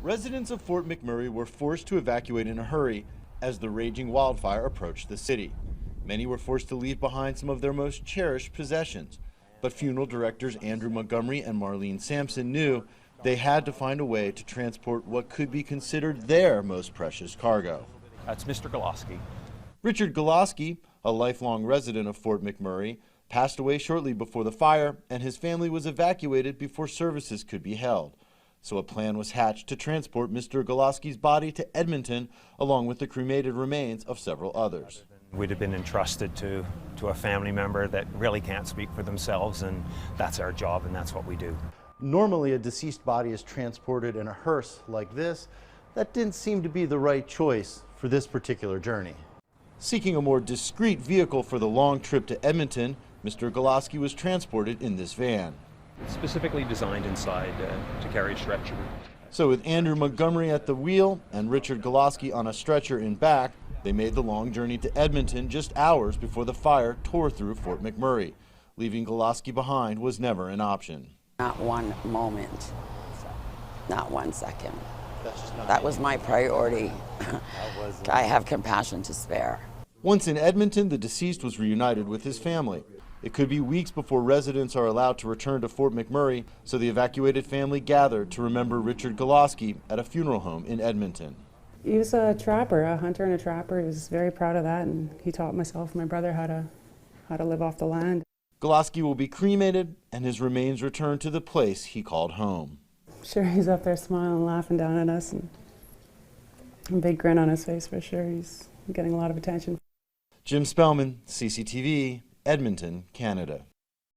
Residents of Fort McMurray were forced to evacuate in a hurry as the raging wildfire approached the city. Many were forced to leave behind some of their most cherished possessions, but funeral directors Andrew Montgomery and Marlene Sampson knew they had to find a way to transport what could be considered their most precious cargo. That's Mr. Goloski. Richard Goloski, a lifelong resident of Fort McMurray, passed away shortly before the fire, and his family was evacuated before services could be held. So a plan was hatched to transport Mr. Goloski's body to Edmonton, along with the cremated remains of several others. We'd have been entrusted to a family member that really can't speak for themselves, and that's our job, and that's what we do. Normally, a deceased body is transported in a hearse like this. That didn't seem to be the right choice for this particular journey. Seeking a more discreet vehicle for the long trip to Edmonton, Mr. Goloski was transported in this van. Specifically designed inside to carry a stretcher. So with Andrew Montgomery at the wheel and Richard Goloski on a stretcher in back, they made the long journey to Edmonton just hours before the fire tore through Fort McMurray. Leaving Goloski behind was never an option. Not one moment, not 1 second. That was my priority. I have compassion to spare. Once in Edmonton, the deceased was reunited with his family. It could be weeks before residents are allowed to return to Fort McMurray, so the evacuated family gathered to remember Richard Goloski at a funeral home in Edmonton. He was a trapper, a hunter and a trapper. He was very proud of that, and he taught myself and my brother how to live off the land. Goloski will be cremated and his remains returned to the place he called home. Sure, he's up there smiling, laughing down at us, and a big grin on his face for sure. He's getting a lot of attention. Jim Spellman, CCTV, Edmonton, Canada.